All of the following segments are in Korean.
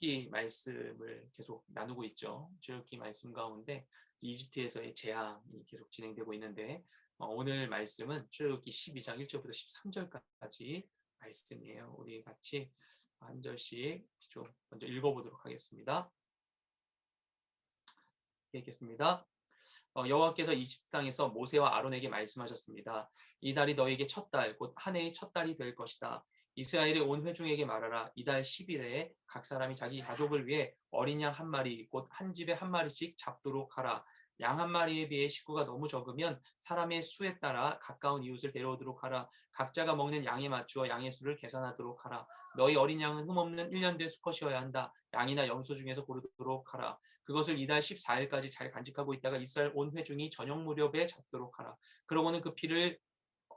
출애굽기 말씀을 계속 나누고 있죠. 출애굽기 말씀 가운데 이집트에서의 재앙이 계속 진행되고 있는데 오늘 말씀은 출애굽기 12장 1절부터 13절까지 말씀이에요. 우리 같이 한 절씩 좀 먼저 읽어보도록 하겠습니다. 읽겠습니다. 여호와께서 이집트 땅에서 모세와 아론에게 말씀하셨습니다. 이 달이 너에게 첫 달, 곧 한 해의 첫 달이 될 것이다. 이스라엘의 온 회중에게 말하라. 이달 10일에 각 사람이 자기 가족을 위해 어린 양 한 마리, 곧 한 집에 한 마리씩 잡도록 하라. 양 한 마리에 비해 식구가 너무 적으면 사람의 수에 따라 가까운 이웃을 데려오도록 하라. 각자가 먹는 양에 맞추어 양의 수를 계산하도록 하라. 너희 어린 양은 흠없는 1년 된 수컷이어야 한다. 양이나 염소 중에서 고르도록 하라. 그것을 이달 14일까지 잘 간직하고 있다가 이스라엘 온 회중이 저녁 무렵에 잡도록 하라. 그러고는 그 피를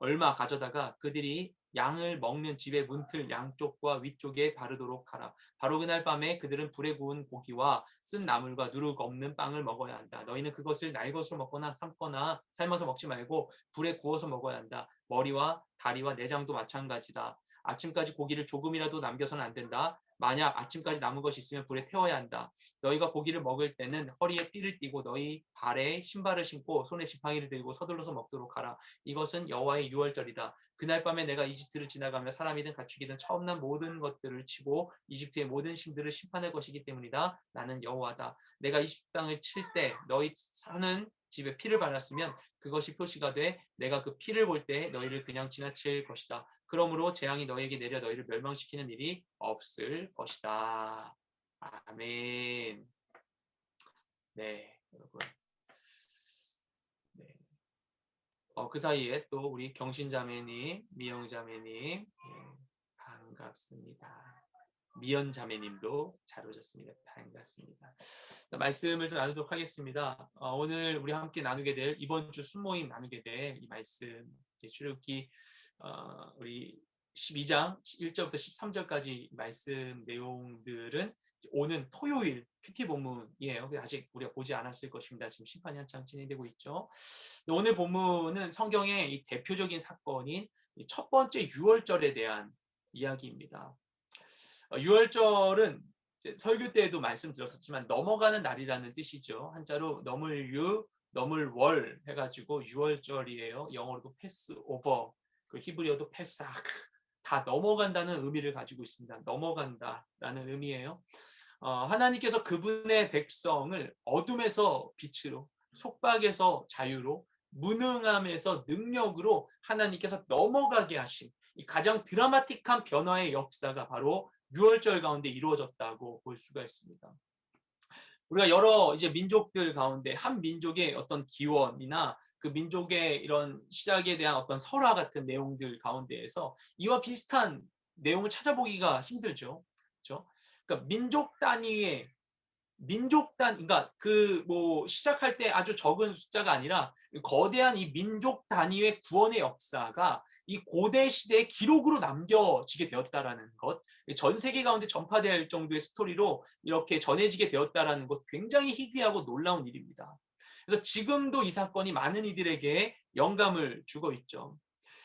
얼마 가져다가 그들이 양을 먹는 집의 문틀 양쪽과 위쪽에 바르도록 하라. 바로 그날 밤에 그들은 불에 구운 고기와 쓴 나물과 누룩 없는 빵을 먹어야 한다. 너희는 그것을 날 것으로 먹거나 삶거나 삶아서 먹지 말고 불에 구워서 먹어야 한다. 머리와 다리와 내장도 마찬가지다. 아침까지 고기를 조금이라도 남겨서는 안 된다. 만약 아침까지 남은 것이 있으면 불에 태워야 한다. 너희가 고기를 먹을 때는 허리에 띠를 띠고 너희 발에 신발을 신고 손에 지팡이를 들고 서둘러서 먹도록 하라. 이것은 여호와의 유월절이다. 그날 밤에 내가 이집트를 지나가며 사람이든 가축이든 처음 난 모든 것들을 치고 이집트의 모든 신들을 심판할 것이기 때문이다. 나는 여호와다. 내가 이집트 땅을 칠 때 너희 사는 집에 피를 발랐으면 그것이 표시가 돼 내가 그 피를 볼 때 너희를 그냥 지나칠 것이다. 그러므로 재앙이 너희에게 내려 너희를 멸망시키는 일이 없을 것이다. 아멘. 네, 여러분. 네. 그 사이에 또 우리 경신자매님, 미영자매님, 반갑습니다. 미연자매님도 잘 오셨습니다. 반갑습니다. 말씀을 좀 나누도록 하겠습니다. 오늘 우리 함께 나누게 될 이번 주 순모임 나누게 될 이 말씀 출애굽기 우리 12장 1절부터 13절까지 말씀 내용들은 오는 토요일 큐티 본문이에요. 아직 우리가 보지 않았을 것입니다. 지금 심판이 한창 진행되고 있죠. 오늘 본문은 성경의 이 대표적인 사건인 첫 번째 유월절에 대한 이야기입니다. 유월절은 설교 때에도 말씀드렸었지만 넘어가는 날이라는 뜻이죠. 한자로 넘을유, 넘을월 해가지고 유월절이에요. 영어로도 패스오버, 그 히브리어도 패사크, 다 넘어간다는 의미를 가지고 있습니다. 넘어간다라는 의미예요. 하나님께서 그분의 백성을 어둠에서 빛으로, 속박에서 자유로, 무능함에서 능력으로 하나님께서 넘어가게 하신 이 가장 드라마틱한 변화의 역사가 바로 유월절 가운데 이루어졌다고 볼 수가 있습니다. 우리가 여러 이제 민족들 가운데 한 민족의 어떤 기원이나 그 민족의 이런 시작에 대한 어떤 설화 같은 내용들 가운데에서 이와 비슷한 내용을 찾아보기가 힘들죠. 그렇죠? 그러니까 그러니까 그 뭐 시작할 때 아주 적은 숫자가 아니라 거대한 이 민족 단위의 구원의 역사가 이 고대 시대의 기록으로 남겨지게 되었다라는 것, 전 세계 가운데 전파될 정도의 스토리로 이렇게 전해지게 되었다라는 것, 굉장히 희귀하고 놀라운 일입니다. 그래서 지금도 이 사건이 많은 이들에게 영감을 주고 있죠.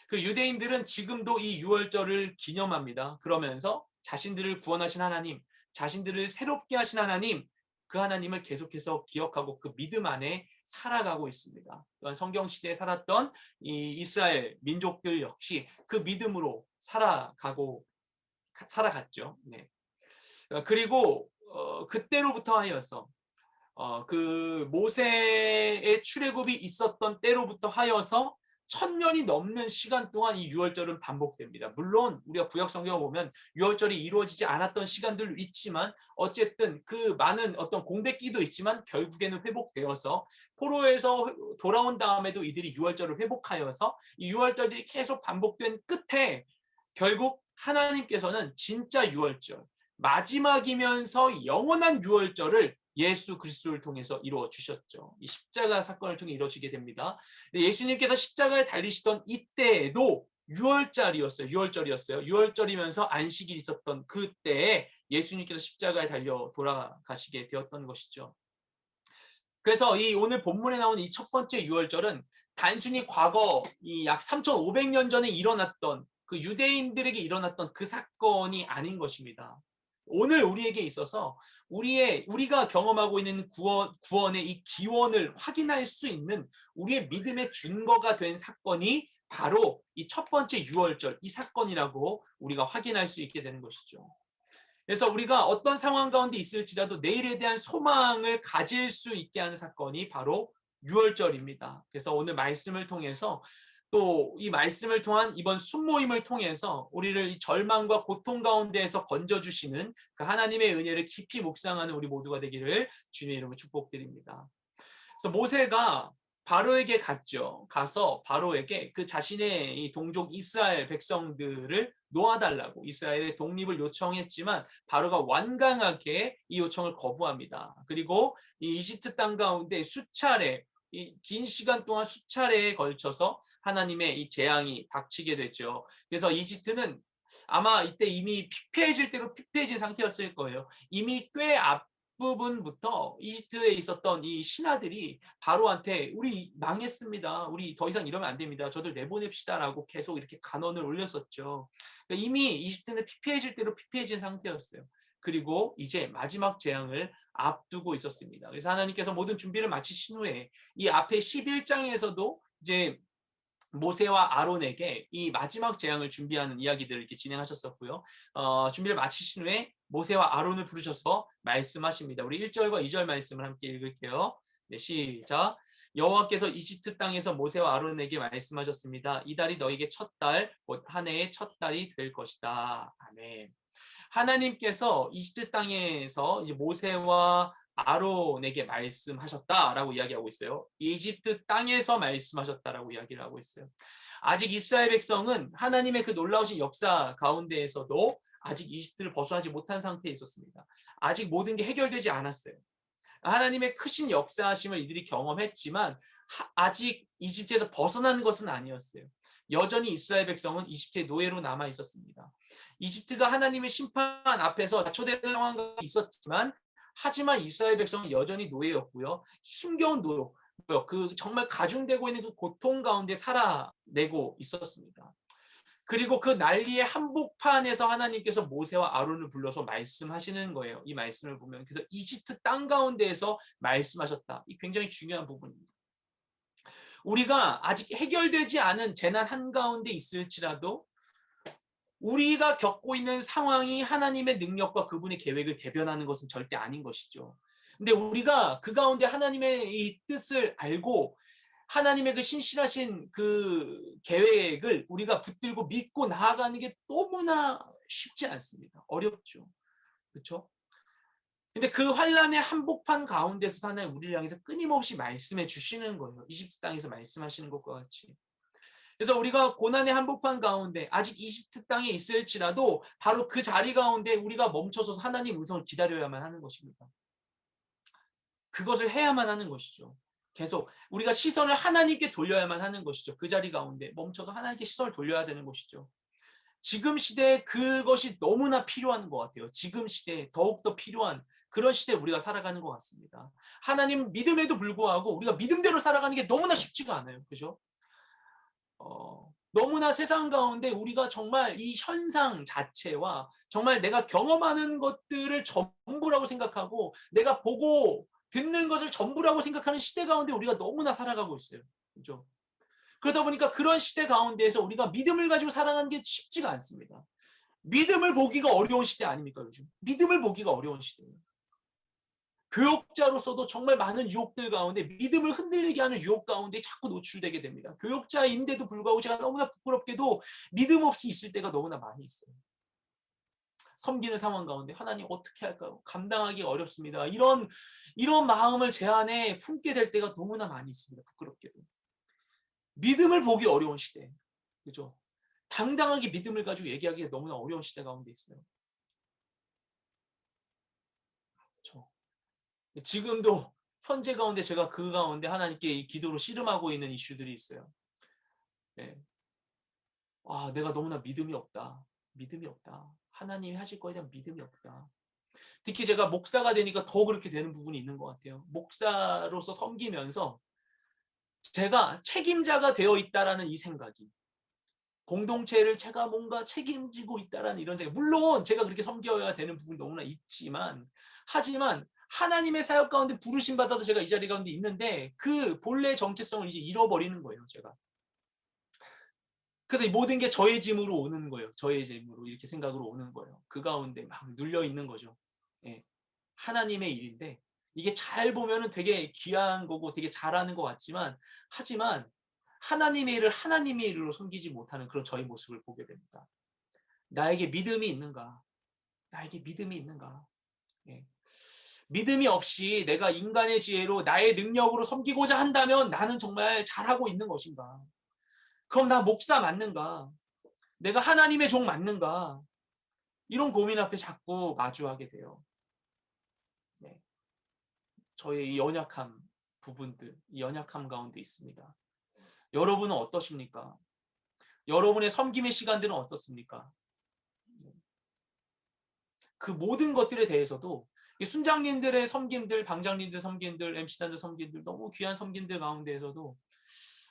그 유대인들은 지금도 이 유월절을 기념합니다. 그러면서 자신들을 구원하신 하나님, 자신들을 새롭게 하신 하나님, 그 하나님을 계속해서 기억하고 그 믿음 안에 살아가고 있습니다. 또한 성경 시대에 살았던 이 이스라엘 민족들 역시 그 믿음으로 살아갔죠. 네. 그리고 그때로부터 하여서 그 모세의 출애굽이 있었던 때로부터 하여서 1000년이 넘는 시간 동안 이 유월절은 반복됩니다. 물론 우리가 구약 성경을 보면 유월절이 이루어지지 않았던 시간들도 있지만 어쨌든 그 많은 어떤 공백기도 있지만 결국에는 회복되어서 포로에서 돌아온 다음에도 이들이 유월절을 회복하여서 이 유월절이 계속 반복된 끝에 결국 하나님께서는 진짜 유월절, 마지막이면서 영원한 유월절을 예수 그리스도를 통해서 이루어 주셨죠. 이 십자가 사건을 통해 이루어지게 됩니다. 예수님께서 십자가에 달리시던 이때에도 유월절이었어요. 유월절이면서 안식일이 있었던 그때에 예수님께서 십자가에 달려 돌아가시게 되었던 것이죠. 그래서 이 오늘 본문에 나온 이 첫 번째 유월절은 단순히 과거 이 약 3,500년 전에 일어났던 그 유대인들에게 일어났던 그 사건이 아닌 것입니다. 오늘 우리에게 있어서 우리가 경험하고 있는 구원의 이 기원을 확인할 수 있는 우리의 믿음의 증거가 된 사건이 바로 이 첫 번째 유월절 이 사건이라고 우리가 확인할 수 있게 되는 것이죠. 그래서 우리가 어떤 상황 가운데 있을지라도 내일에 대한 소망을 가질 수 있게 하는 사건이 바로 유월절입니다. 그래서 오늘 말씀을 통해서 또 이 말씀을 통한 이번 순모임을 통해서 우리를 이 절망과 고통 가운데에서 건져주시는 그 하나님의 은혜를 깊이 묵상하는 우리 모두가 되기를 주님의 이름으로 축복드립니다. 그래서 모세가 바로에게 갔죠. 가서 바로에게 그 자신의 이 동족 이스라엘 백성들을 놓아달라고 이스라엘의 독립을 요청했지만 바로가 완강하게 이 요청을 거부합니다. 그리고 이 이집트 땅 가운데 수차례 이 긴 시간 동안 수차례에 걸쳐서 하나님의 이 재앙이 닥치게 됐죠. 그래서 이집트는 아마 이때 이미 피폐해질 대로 피폐해진 상태였을 거예요. 이미 꽤 앞부분부터 이집트에 있었던 이 신하들이 바로한테 우리 망했습니다. 우리 더 이상 이러면 안 됩니다. 저들 내보냅시다라고 계속 이렇게 간언을 올렸었죠. 그러니까 이미 이집트는 피폐해질 대로 피폐해진 상태였어요. 그리고 이제 마지막 재앙을 앞두고 있었습니다. 그래서 하나님께서 모든 준비를 마치신 후에 이 앞에 11장에서도 이제 모세와 아론에게 이 마지막 재앙을 준비하는 이야기들을 이렇게 진행하셨었고요. 준비를 마치신 후에 모세와 아론을 부르셔서 말씀하십니다. 우리 1절과 2절 말씀을 함께 읽을게요. 네, 시작. 여호와께서 이집트 땅에서 모세와 아론에게 말씀하셨습니다. 이 달이 너에게 첫 달, 곧 한 해의 첫 달이 될 것이다. 아멘. 하나님께서 이집트 땅에서 이제 모세와 아론에게 말씀하셨다라고 이야기하고 있어요. 이집트 땅에서 말씀하셨다라고 이야기를 하고 있어요. 아직 이스라엘 백성은 하나님의 그 놀라우신 역사 가운데에서도 아직 이집트를 벗어나지 못한 상태에 있었습니다. 아직 모든 게 해결되지 않았어요. 하나님의 크신 역사하심을 이들이 경험했지만 아직 이집트에서 벗어나는 것은 아니었어요. 여전히 이스라엘 백성은 이집트의 노예로 남아 있었습니다. 이집트가 하나님의 심판 앞에서 자초되는 상황이 있었지만 하지만 이스라엘 백성은 여전히 노예였고요. 힘겨운 노역, 그 정말 가중되고 있는 그 고통 가운데 살아내고 있었습니다. 그리고 그 난리의 한복판에서 하나님께서 모세와 아론을 불러서 말씀하시는 거예요. 이 말씀을 보면 그래서 이집트 땅 가운데에서 말씀하셨다. 이 굉장히 중요한 부분입니다. 우리가 아직 해결되지 않은 재난 한가운데 있을지라도 우리가 겪고 있는 상황이 하나님의 능력과 그분의 계획을 대변하는 것은 절대 아닌 것이죠. 근데 우리가 그 가운데 하나님의 이 뜻을 알고 하나님의 그 신실하신 그 계획을 우리가 붙들고 믿고 나아가는 게 너무나 쉽지 않습니다. 어렵죠. 그렇죠? 근데 그 환란의 한복판 가운데서 하나님 우리를 향해서 끊임없이 말씀해 주시는 거예요. 이집트 땅에서 말씀하시는 것과 같이. 그래서 우리가 고난의 한복판 가운데 아직 이집트 땅에 있을지라도 바로 그 자리 가운데 우리가 멈춰서 하나님 음성을 기다려야만 하는 것입니다. 그것을 해야만 하는 것이죠. 계속 우리가 시선을 하나님께 돌려야만 하는 것이죠. 그 자리 가운데 멈춰서 하나님께 시선을 돌려야 되는 것이죠. 지금 시대에 그것이 너무나 필요한 것 같아요. 지금 시대에 더욱더 필요한 그런 시대에 우리가 살아가는 것 같습니다. 하나님 믿음에도 불구하고 우리가 믿음대로 살아가는 게 너무나 쉽지가 않아요. 그죠? 너무나 세상 가운데 우리가 정말 이 현상 자체와 정말 내가 경험하는 것들을 전부라고 생각하고 내가 보고 듣는 것을 전부라고 생각하는 시대 가운데 우리가 너무나 살아가고 있어요. 그죠? 그러다 보니까 그런 시대 가운데에서 우리가 믿음을 가지고 살아가는 게 쉽지가 않습니다. 믿음을 보기가 어려운 시대 아닙니까, 요즘? 믿음을 보기가 어려운 시대예요. 교역자로서도 정말 많은 유혹들 가운데 믿음을 흔들리게 하는 유혹 가운데 자꾸 노출되게 됩니다. 교역자인데도 불구하고 제가 너무나 부끄럽게도 믿음 없이 있을 때가 너무나 많이 있어요. 섬기는 상황 가운데 하나님 어떻게 할까요? 감당하기 어렵습니다. 이런 마음을 제 안에 품게 될 때가 너무나 많이 있습니다. 부끄럽게도. 믿음을 보기 어려운 시대. 그죠? 당당하게 믿음을 가지고 얘기하기가 너무나 어려운 시대 가운데 있어요. 그렇죠? 지금도 현재 가운데 제가 그 가운데 하나님께 이 기도로 씨름하고 있는 이슈들이 있어요. 네. 내가 너무나 믿음이 없다. 믿음이 없다. 하나님이 하실 거에 대한 믿음이 없다. 특히 제가 목사가 되니까 더 그렇게 되는 부분이 있는 것 같아요. 목사로서 섬기면서 제가 책임자가 되어 있다라는 이 생각이 공동체를 제가 뭔가 책임지고 있다라는 이런 생각. 물론 제가 그렇게 섬겨야 되는 부분 너무나 있지만, 하지만 하나님의 사역 가운데 부르심 받아도 제가 이 자리 가운데 있는데 그 본래의 정체성을 이제 잃어버리는 거예요, 제가. 그래서 모든 게 저의 짐으로 오는 거예요. 저의 짐으로 이렇게 생각으로 오는 거예요. 그 가운데 막 눌려 있는 거죠. 예. 하나님의 일인데 이게 잘 보면은 되게 귀한 거고 되게 잘하는 것 같지만, 하지만 하나님의 일을 하나님의 일로 섬기지 못하는 그런 저의 모습을 보게 됩니다. 나에게 믿음이 있는가? 나에게 믿음이 있는가? 예. 믿음이 없이 내가 인간의 지혜로 나의 능력으로 섬기고자 한다면 나는 정말 잘하고 있는 것인가? 그럼 나 목사 맞는가? 내가 하나님의 종 맞는가? 이런 고민 앞에 자꾸 마주하게 돼요. 네. 저의 이 연약함 부분들, 이 연약함 가운데 있습니다. 여러분은 어떠십니까? 여러분의 섬김의 시간들은 어떻습니까? 그 모든 것들에 대해서도 순장님들의 섬김들, 방장님들 섬김들, MC단들 섬김들, 너무 귀한 섬김들 가운데에서도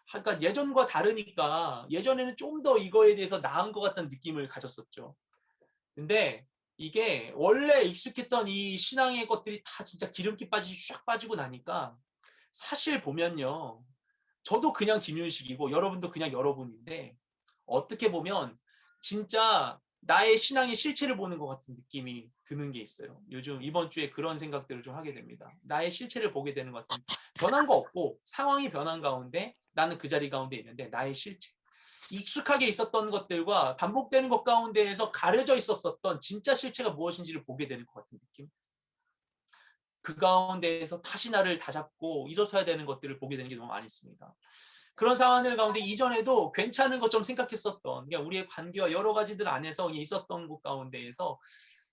그러니까 예전과 다르니까 예전에는 좀 더 이거에 대해서 나은 것 같다는 느낌을 가졌었죠. 근데 이게 원래 익숙했던 이 신앙의 것들이 다 진짜 기름기 빠지고 쫙 빠지고 나니까 사실 보면요. 저도 그냥 김윤식이고 여러분도 그냥 여러분인데 어떻게 보면 진짜 나의 신앙의 실체를 보는 것 같은 느낌이 드는 게 있어요. 요즘 이번 주에 그런 생각들을 좀 하게 됩니다. 나의 실체를 보게 되는 것 같은, 변한 거 없고 상황이 변한 가운데 나는 그 자리 가운데 있는데 나의 실체, 익숙하게 있었던 것들과 반복되는 것 가운데에서 가려져 있었던 진짜 실체가 무엇인지를 보게 되는 것 같은 느낌. 그 가운데에서 다시 나를 다잡고 일어서야 되는 것들을 보게 되는 게 너무 많이 있습니다. 그런 상황들 가운데 이전에도 괜찮은 것처럼 생각했었던, 그러니까 우리의 관계와 여러 가지들 안에서 있었던 것 가운데에서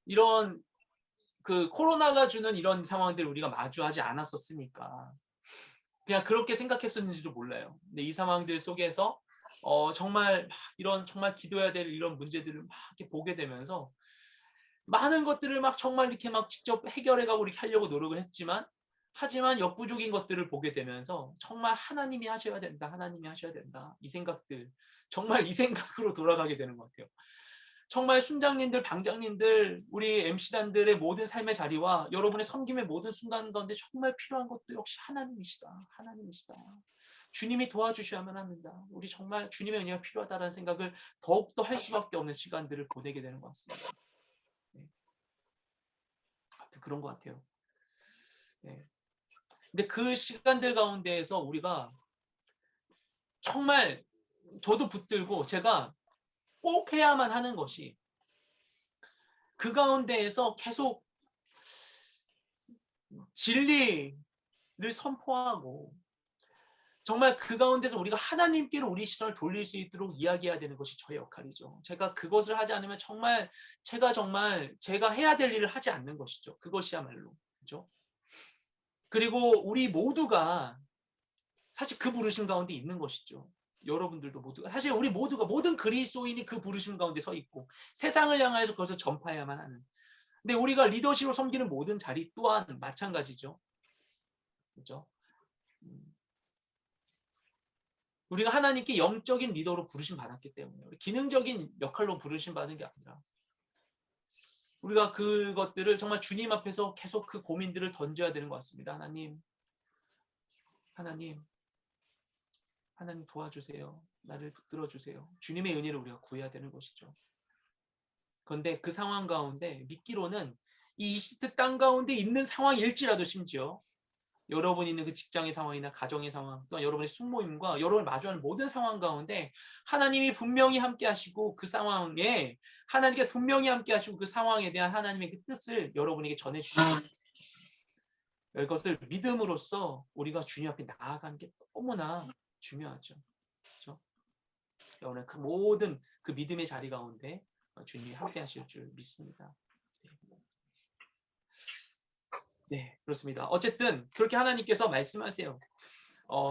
이런 그 코로나가 주는 이런 상황들을 우리가 마주하지 않았었으니까 그냥 그렇게 생각했었는지도 몰라요. 근데 이 상황들 속에서 정말 이런 정말 기도해야 될 이런 문제들을 막 이렇게 보게 되면서 많은 것들을 막 정말 이렇게 막 직접 해결해가고 이렇게 하려고 노력을 했지만, 하지만 역부족인 것들을 보게 되면서 정말 하나님이 하셔야 된다, 하나님이 하셔야 된다. 이 생각들, 정말 이 생각으로 돌아가게 되는 것 같아요. 정말 순장님들, 방장님들, 우리 MC단들의 모든 삶의 자리와 여러분의 섬김의 모든 순간 가운데 정말 필요한 것도 역시 하나님이시다. 하나님이시다. 주님이 도와주셔야만 합니다. 우리 정말 주님의 은혜가 필요하다는 생각을 더욱더 할 수밖에 없는 시간들을 보내게 되는 것 같습니다. 네. 그런 것 같아요. 네. 근데 그 시간들 가운데에서 우리가 정말 저도 붙들고 제가 꼭 해야만 하는 것이 그 가운데에서 계속 진리를 선포하고 정말 그 가운데서 우리가 하나님께로 우리 시선을 돌릴 수 있도록 이야기해야 되는 것이 저의 역할이죠. 제가 그것을 하지 않으면 정말 제가 해야 될 일을 하지 않는 것이죠. 그것이야말로. 그죠? 그리고 우리 모두가 사실 그 부르심 가운데 있는 것이죠. 여러분들도 모두 사실 우리 모두가 모든 그리스도인이 그 부르심 가운데 서 있고 세상을 향하여서 그것을 전파해야만 하는. 근데 우리가 리더십으로 섬기는 모든 자리 또한 마찬가지죠. 그렇죠? 우리가 하나님께 영적인 리더로 부르심 받았기 때문에 기능적인 역할로 부르심 받은 게 아니라 우리가 그것들을 정말 주님 앞에서 계속 그 고민들을 던져야 되는 것 같습니다. 하나님, 하나님, 하나님 도와주세요. 나를 붙들어 주세요. 주님의 은혜를 우리가 구해야 되는 것이죠. 그런데 그 상황 가운데 믿기로는 이 이집트 땅 가운데 있는 상황일지라도 심지어 여러분이 있는 그 직장의 상황이나 가정의 상황, 또한 여러분의 숙모임과 여러분을 마주하는 모든 상황 가운데 하나님이 분명히 함께 하시고 그 상황에 하나님께 분명히 함께 하시고 그 상황에 대한 하나님의 그 뜻을 여러분에게 전해주시고 이것을 믿음으로써 우리가 주님 앞에 나아가는 게 너무나 중요하죠. 그렇죠? 여러분의 그 모든 그 믿음의 자리 가운데 주님이 함께 하실 줄 믿습니다. 네, 그렇습니다. 어쨌든 그렇게 하나님께서 말씀하세요.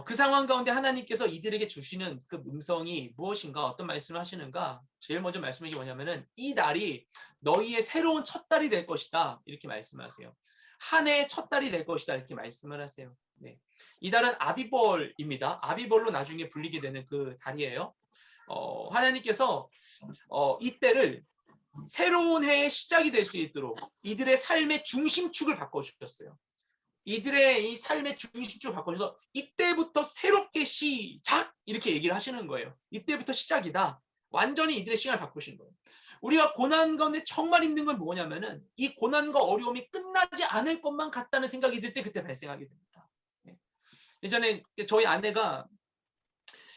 그 상황 가운데 하나님께서 이들에게 주시는 그 음성이 무엇인가, 어떤 말씀을 하시는가? 제일 먼저 말씀하신 게 뭐냐면은 이 달이 너희의 새로운 첫 달이 될 것이다. 이렇게 말씀하세요. 한 해의 첫 달이 될 것이다. 이렇게 말씀을 하세요. 네. 이 달은 아비벌입니다. 아비벌로 나중에 불리게 되는 그 달이에요. 하나님께서 이때를 새로운 해의 시작이 될 수 있도록 이들의 삶의 중심축을 바꿔주셨어요. 이들의 이 삶의 중심축을 바꿔줘서 이때부터 새롭게 시작 이렇게 얘기를 하시는 거예요. 이때부터 시작이다. 완전히 이들의 시간을 바꾸신 거예요. 우리가 고난 가운데 정말 힘든 건 뭐냐면은 이 고난과 어려움이 끝나지 않을 것만 같다는 생각이 들 때 그때 발생하게 됩니다. 예전에 저희 아내가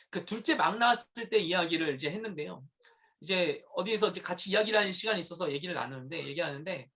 그 둘째 막 나왔을 때 이야기를 이제 했는데요. 이제 어디에서 이제 같이 이야기를 하는 시간이 있어서 얘기하는데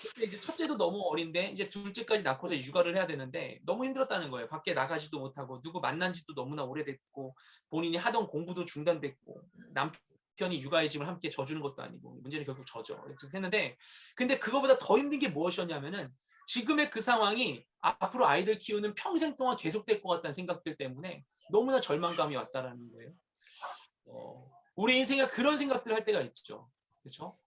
그때 이제 첫째도 너무 어린데 이제 둘째까지 낳고서 육아를 해야 되는데 너무 힘들었다는 거예요. 밖에 나가지도 못하고 누구 만난 지도 너무나 오래됐고 본인이 하던 공부도 중단됐고 남편이 육아의 짐을 함께 져주는 것도 아니고 문제는 결국 저죠. 했는데 근데 그거보다 더 힘든 게 무엇이었냐면은 지금의 그 상황이 앞으로 아이들 키우는 평생 동안 계속될 것 같다는 생각들 때문에 너무나 절망감이 왔다라는 거예요. 우리 인생에 그런 생각들을 할 때가 있죠. 그렇죠?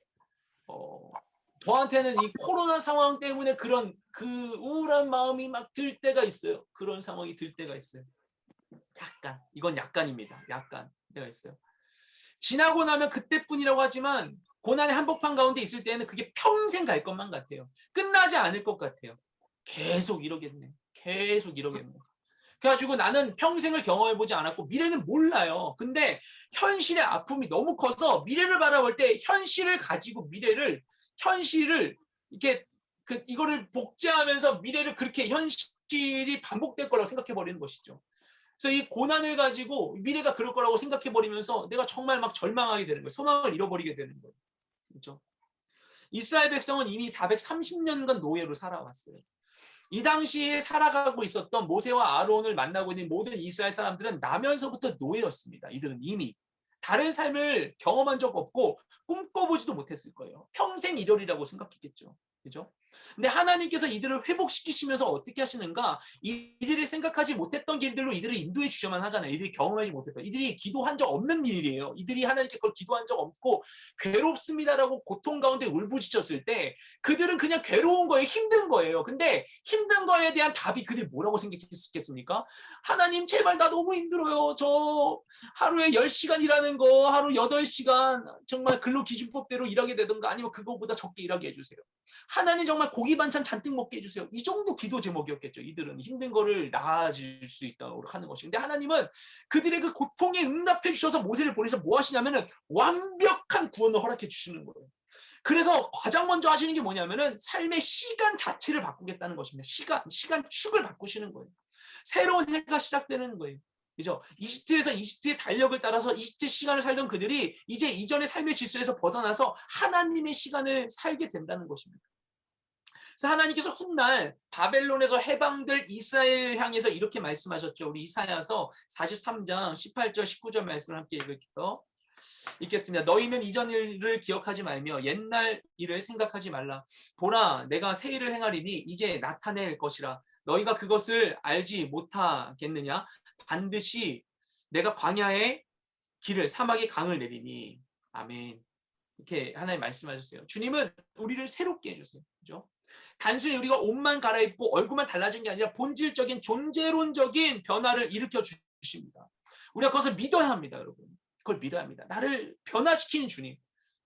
저한테는 이 코로나 상황 때문에 그런 그 우울한 마음이 막 들 때가 있어요. 그런 상황이 들 때가 있어요. 이건 약간입니다. 약간 때가 있어요. 지나고 나면 그때뿐이라고 하지만 고난의 한복판 가운데 있을 때는 그게 평생 갈 것만 같아요. 끝나지 않을 것 같아요. 계속 이러겠네. 계속 이러겠네. 그래가지고 나는 평생을 경험해보지 않았고 미래는 몰라요. 근데 현실의 아픔이 너무 커서 미래를 바라볼 때 현실을 가지고 현실을 이렇게 이거를 복제하면서 미래를 그렇게 현실이 반복될 거라고 생각해 버리는 것이죠. 그래서 이 고난을 가지고 미래가 그럴 거라고 생각해 버리면서 내가 정말 막 절망하게 되는 거예요. 소망을 잃어버리게 되는 거예요. 그렇죠? 이스라엘 백성은 이미 430년간 노예로 살아왔어요. 이 당시에 살아가고 있었던 모세와 아론을 만나고 있는 모든 이스라엘 사람들은 나면서부터 노예였습니다. 이들은 이미 다른 삶을 경험한 적 없고 꿈꿔보지도 못했을 거예요. 평생 이러리라고 생각했겠죠. 그죠? 근데 하나님께서 이들을 회복시키시면서 어떻게 하시는가? 이들이 생각하지 못했던 길들로 이들을 인도해 주셔만 하잖아요. 이들이 경험하지 못했던. 이들이 기도한 적 없는 일이에요. 이들이 하나님께 그걸 기도한 적 없고 괴롭습니다라고 고통 가운데 울부짖었을 때 그들은 그냥 괴로운 거예요. 힘든 거예요. 근데 힘든 거에 대한 답이 그들 뭐라고 생각했겠습니까? 하나님 제발 나 너무 힘들어요. 저 하루에 10시간 일하는 거 하루 8시간 정말 근로기준법대로 일하게 되든가 아니면 그거보다 적게 일하게 해주세요. 하나님 정말 고기 반찬 잔뜩 먹게 해주세요. 이 정도 기도 제목이었겠죠. 이들은 힘든 거를 나아질 수 있도록 하는 것이. 근데 하나님은 그들의 그 고통에 응답해 주셔서 모세를 보내서 뭐 하시냐면은 완벽한 구원을 허락해 주시는 거예요. 그래서 가장 먼저 하시는 게 뭐냐면은 삶의 시간 자체를 바꾸겠다는 것입니다. 시간축을 바꾸시는 거예요. 새로운 해가 시작되는 거예요. 그죠? 이집트의 달력을 따라서 이집트 시간을 살던 그들이 이제 이전의 삶의 질서에서 벗어나서 하나님의 시간을 살게 된다는 것입니다. 그래서 하나님께서 훗날 바벨론에서 해방될 이스라엘 향해서 이렇게 말씀하셨죠. 우리 이사야서 43장 18절 19절 말씀을 함께 읽을게요. 읽겠습니다. 너희는 이전 일을 기억하지 말며 옛날 일을 생각하지 말라. 보라, 내가 새 일을 행하리니 이제 나타낼 것이라. 너희가 그것을 알지 못하겠느냐? 반드시 내가 광야의 길을 사막의 강을 내리니. 아멘. 이렇게 하나님 말씀하셨어요. 주님은 우리를 새롭게 해주세요. 그죠? 단순히 우리가 옷만 갈아입고 얼굴만 달라진 게 아니라 본질적인 존재론적인 변화를 일으켜 주십니다. 우리가 그것을 믿어야 합니다, 여러분. 그걸 믿어야 합니다. 나를 변화시키는 주님.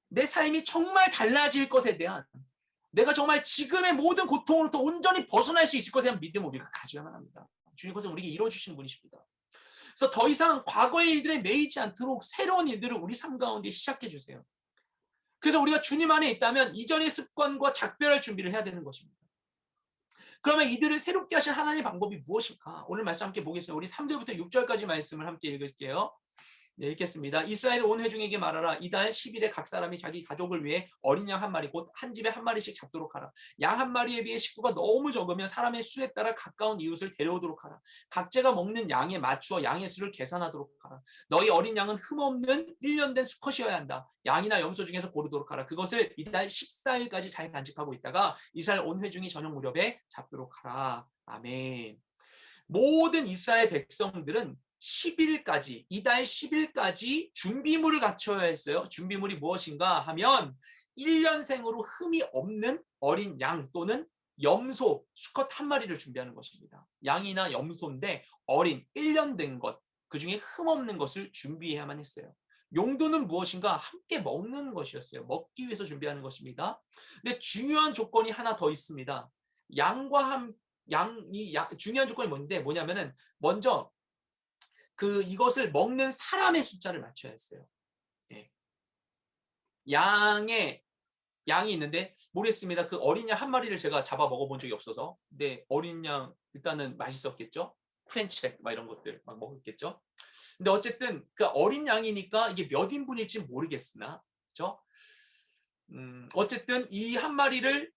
내 삶이 정말 달라질 것에 대한 내가 정말 지금의 모든 고통으로부터 온전히 벗어날 수 있을 것에 대한 믿음을 우리가 가져야만 합니다. 주님 그것을 우리에게 이루어주시는 분이십니다. 그래서 더 이상 과거의 일들에 매이지 않도록 새로운 일들을 우리 삶 가운데 시작해 주세요. 그래서 우리가 주님 안에 있다면 이전의 습관과 작별할 준비를 해야 되는 것입니다. 그러면 이들을 새롭게 하신 하나님의 방법이 무엇일까? 오늘 말씀 함께 보겠습니다. 우리 3절부터 6절까지 말씀을 함께 읽을게요. 네, 읽겠습니다. 이스라엘 온 회중에게 말하라. 이달 10일에 각 사람이 자기 가족을 위해 어린 양 한 마리 곧 한 집에 한 마리씩 잡도록 하라. 양 한 마리에 비해 식구가 너무 적으면 사람의 수에 따라 가까운 이웃을 데려오도록 하라. 각자가 먹는 양에 맞추어 양의 수를 계산하도록 하라. 너희 어린 양은 흠없는 1년 된 수컷이어야 한다. 양이나 염소 중에서 고르도록 하라. 그것을 이달 14일까지 잘 간직하고 있다가 이스라엘 온 회중이 저녁 무렵에 잡도록 하라. 아멘. 모든 이스라엘 백성들은 10일까지 이달 10일까지 준비물을 갖춰야 했어요. 준비물이 무엇인가 하면 1년생으로 흠이 없는 어린 양 또는 염소, 수컷 한 마리를 준비하는 것입니다. 양이나 염소인데 어린 1년 된 것, 그중에 흠 없는 것을 준비해야만 했어요. 용도는 무엇인가? 함께 먹는 것이었어요. 먹기 위해서 준비하는 것입니다. 근데 중요한 조건이 하나 더 있습니다. 양과 중요한 조건이 뭐냐면은 먼저 이것을 먹는 사람의 숫자를 맞춰야 했어요. 예. 양이 있는데 모르겠습니다. 그 어린 양 한 마리를 제가 잡아 먹어본 적이 없어서. 근데 어린 양 일단은 맛있었겠죠. 프렌치렉 막 이런 것들 막 먹었겠죠. 근데 어쨌든 그 어린 양이니까 이게 몇 인분일지 모르겠으나, 그죠? 어쨌든 이 한 마리를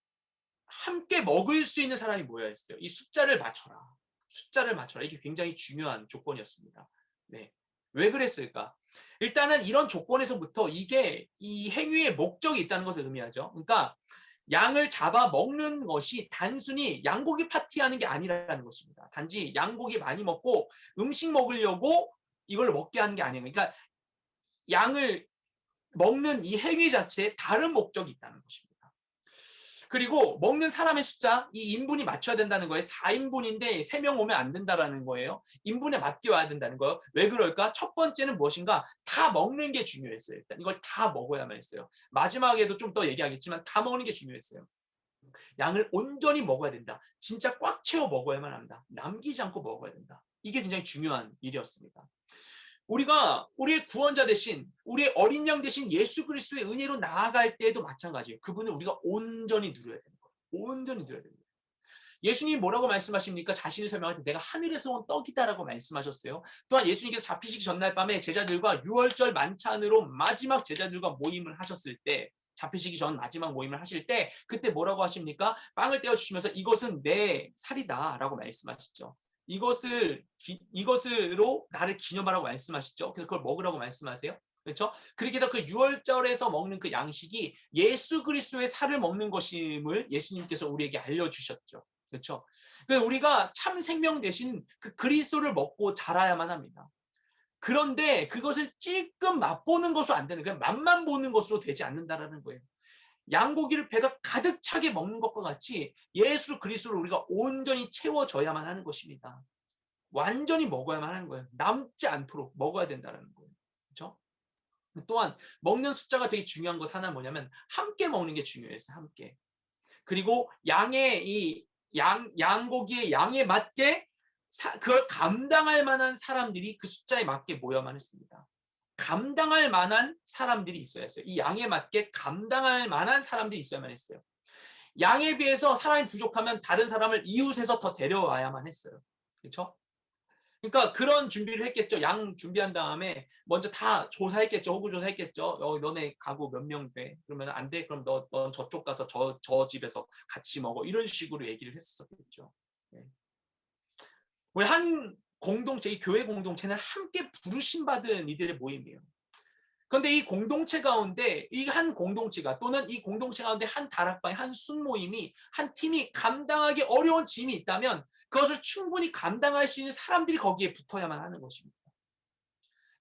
함께 먹을 수 있는 사람이 모여야 했어요. 이 숫자를 맞춰라. 숫자를 맞춰라. 이게 굉장히 중요한 조건이었습니다. 네. 왜 그랬을까? 일단은 이런 조건에서부터 이게 이 행위의 목적이 있다는 것을 의미하죠. 그러니까 양을 잡아 먹는 것이 단순히 양고기 파티하는 게 아니라는 것입니다. 단지 양고기 많이 먹고 음식 먹으려고 이걸 먹게 하는 게 아니에요. 그러니까 양을 먹는 이 행위 자체에 다른 목적이 있다는 것입니다. 그리고 먹는 사람의 숫자, 이 인분이 맞춰야 된다는 거예요. 4인분인데 3명 오면 안 된다라는 거예요. 인분에 맞게 와야 된다는 거예요. 왜 그럴까? 첫 번째는 무엇인가? 다 먹는 게 중요했어요. 일단 이걸 다 먹어야만 했어요. 마지막에도 좀 더 얘기하겠지만 다 먹는 게 중요했어요. 양을 온전히 먹어야 된다. 진짜 꽉 채워 먹어야만 한다. 남기지 않고 먹어야 된다. 이게 굉장히 중요한 일이었습니다. 우리가 우리의 구원자 대신, 우리의 어린 양 대신 예수 그리스도의 은혜로 나아갈 때에도 마찬가지예요. 그분을 우리가 온전히 누려야 되는 거예요. 온전히 누려야 됩니다. 예수님이 뭐라고 말씀하십니까? 자신을 설명할 때 내가 하늘에서 온 떡이다라고 말씀하셨어요. 또한 예수님께서 잡히시기 전날 밤에 제자들과 유월절 만찬으로 마지막 제자들과 모임을 하셨을 때, 잡히시기 전 마지막 모임을 하실 때 그때 뭐라고 하십니까? 빵을 떼어주시면서 이것은 내 살이다라고 말씀하시죠. 이것으로 나를 기념하라고 말씀하시죠. 그래서 그걸 먹으라고 말씀하세요. 그렇죠? 그렇게 해서 그 유월절에서 먹는 그 양식이 예수 그리스도의 살을 먹는 것임을 예수님께서 우리에게 알려주셨죠. 그렇죠? 우리가 참 생명 대신 그 그리스도를 먹고 자라야만 합니다. 그런데 그것을 찔끔 맛보는 것으로 안 되는, 그냥 맛만 보는 것으로 되지 않는다라는 거예요. 양고기를 배가 가득 차게 먹는 것과 같이 예수 그리스도를 우리가 온전히 채워줘야만 하는 것입니다. 완전히 먹어야만 하는 거예요. 남지 않도록 먹어야 된다는 거예요. 그렇죠? 또한 먹는 숫자가 되게 중요한 것 하나 뭐냐면 함께 먹는 게 중요했어요. 함께. 그리고 양고기의 양에 맞게 그걸 감당할 만한 사람들이 그 숫자에 맞게 모여만 했습니다. 감당할 만한 사람들이 있어야 했어요. 이 양에 맞게 감당할 만한 사람들이 있어야만 했어요. 양에 비해서 사람이 부족하면 다른 사람을 이웃에서 더 데려와야만 했어요. 그렇죠? 그러니까 그런 준비를 했겠죠. 양 준비한 다음에 먼저 다 조사했겠죠. 호구 조사했겠죠. 너네 가구 몇 명 돼? 그러면 안 돼. 그럼 넌 저쪽 가서 저 집에서 같이 먹어. 이런 식으로 얘기를 했었겠죠. 네. 우리 한 공동체, 이 교회 공동체는 함께 부르심 받은 이들의 모임이에요. 그런데 이 공동체 가운데 이 한 공동체가 또는 이 공동체 가운데 한 다락방, 한 순모임이, 한 팀이 감당하기 어려운 짐이 있다면 그것을 충분히 감당할 수 있는 사람들이 거기에 붙어야만 하는 것입니다.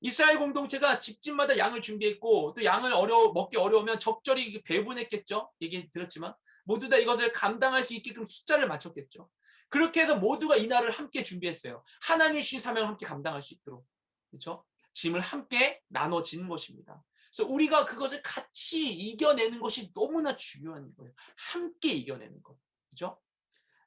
이스라엘 공동체가 집집마다 양을 준비했고 또 양을 먹기 어려우면 적절히 배분했겠죠. 얘기 들었지만 모두 다 이것을 감당할 수 있게끔 숫자를 맞췄겠죠. 그렇게 해서 모두가 이날을 함께 준비했어요. 하나님이 주신 사명을 함께 감당할 수 있도록. 그렇죠? 짐을 함께 나눠지는 것입니다. 그래서 우리가 그것을 같이 이겨내는 것이 너무나 중요한 거예요. 함께 이겨내는 것. 그렇죠?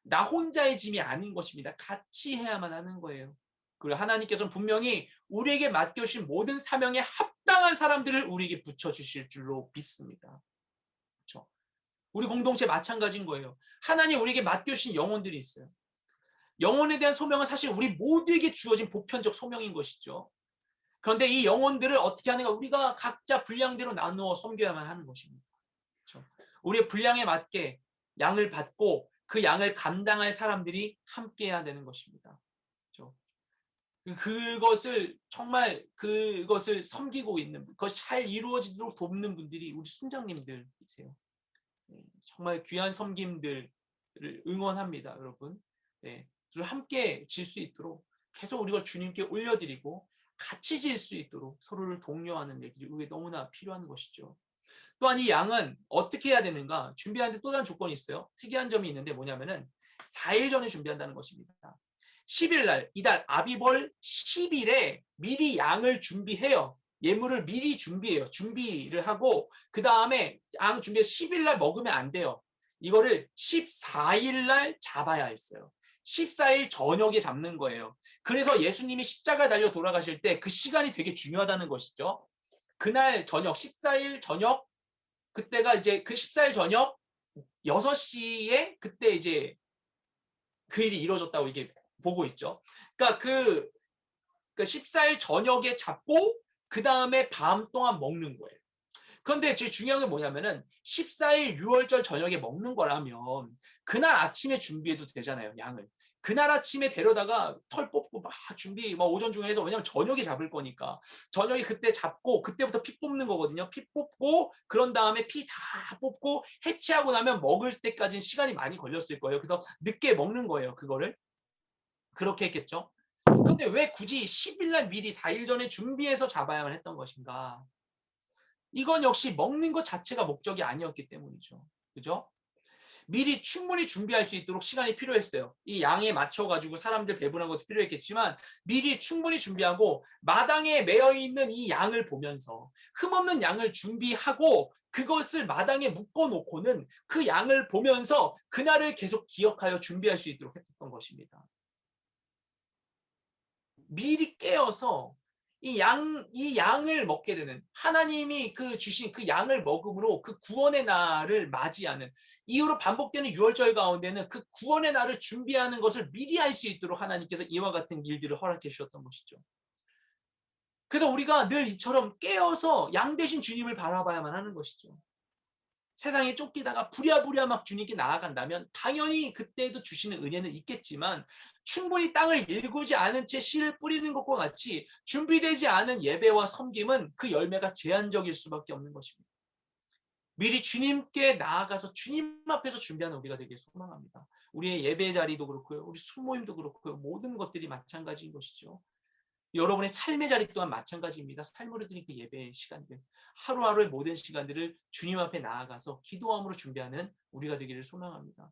나 혼자의 짐이 아닌 것입니다. 같이 해야만 하는 거예요. 그리고 하나님께서는 분명히 우리에게 맡겨주신 모든 사명에 합당한 사람들을 우리에게 붙여주실 줄로 믿습니다. 그렇죠? 우리 공동체 마찬가지인 거예요. 하나님 우리에게 맡겨주신 영혼들이 있어요. 영혼에 대한 소명은 사실 우리 모두에게 주어진 보편적 소명인 것이죠. 그런데 이 영혼들을 어떻게 하는가? 우리가 각자 분량대로 나누어 섬겨야만 하는 것입니다. 그렇죠? 우리의 분량에 맞게 양을 받고 그 양을 감당할 사람들이 함께해야 되는 것입니다. 그렇죠? 그것을 정말 그것을 섬기고 있는, 그것이 잘 이루어지도록 돕는 분들이 우리 순장님들이세요. 정말 귀한 섬김들을 응원합니다, 여러분. 네, 함께 질 수 있도록 계속 우리가 주님께 올려드리고 같이 질 수 있도록 서로를 독려하는 일들이 우리에 너무나 필요한 것이죠. 또한 이 양은 어떻게 해야 되는가? 준비하는데 또 다른 조건이 있어요. 특이한 점이 있는데 뭐냐면은 4일 전에 준비한다는 것입니다. 10일 날, 이달 아비벌 10일에 미리 양을 준비해요. 예물을 미리 준비해요. 준비를 하고 그 다음에 양 준비해서 10일 날 먹으면 안 돼요. 이거를 14일 날 잡아야 했어요. 14일 저녁에 잡는 거예요. 그래서 예수님이 십자가 달려 돌아가실 때 그 시간이 되게 중요하다는 것이죠. 그날 저녁 14일 저녁 그때가 이제 그 14일 저녁 6시에 그때 이제 그 일이 이루어졌다고 이게 보고 있죠. 그러니까 그 14일 저녁에 잡고 그 다음에 밤 동안 먹는 거예요. 그런데 제일 중요한 게 뭐냐면은 14일 6월절 저녁에 먹는 거라면 그날 아침에 준비해도 되잖아요, 양을. 그날 아침에 데려다가 털 뽑고 막 준비 막 오전 중에 해서 왜냐면 저녁에 잡을 거니까 저녁에 그때 잡고 그때부터 피 뽑는 거거든요. 피 뽑고 그런 다음에 피 다 뽑고 해체하고 나면 먹을 때까지는 시간이 많이 걸렸을 거예요. 그래서 늦게 먹는 거예요, 그거를. 그렇게 했겠죠. 근데 왜 굳이 10일 날 미리 4일 전에 준비해서 잡아야만 했던 것인가? 이건 역시 먹는 것 자체가 목적이 아니었기 때문이죠. 그죠? 미리 충분히 준비할 수 있도록 시간이 필요했어요. 이 양에 맞춰가지고 사람들 배분한 것도 필요했겠지만 미리 충분히 준비하고 마당에 매여 있는 이 양을 보면서 흠없는 양을 준비하고 그것을 마당에 묶어 놓고는 그 양을 보면서 그날을 계속 기억하여 준비할 수 있도록 했었던 것입니다. 미리 깨어서 이 양을 먹게 되는 하나님이 그 주신 그 양을 먹음으로 그 구원의 날을 맞이하는 이후로 반복되는 유월절 가운데는 그 구원의 날을 준비하는 것을 미리 할 수 있도록 하나님께서 이와 같은 일들을 허락해 주셨던 것이죠. 그래서 우리가 늘 이처럼 깨어서 양 대신 주님을 바라봐야만 하는 것이죠. 세상에 쫓기다가 부랴부랴 막 주님께 나아간다면 당연히 그때도 주시는 은혜는 있겠지만 충분히 땅을 일구지 않은 채 씨를 뿌리는 것과 같이 준비되지 않은 예배와 섬김은 그 열매가 제한적일 수밖에 없는 것입니다. 미리 주님께 나아가서 주님 앞에서 준비하는 우리가 되길 소망합니다. 우리의 예배 자리도 그렇고요. 우리 술모임도 그렇고요. 모든 것들이 마찬가지인 것이죠. 여러분의 삶의 자리 또한 마찬가지입니다. 삶으로 드린 그 예배의 시간들, 하루하루의 모든 시간들을 주님 앞에 나아가서 기도함으로 준비하는 우리가 되기를 소망합니다.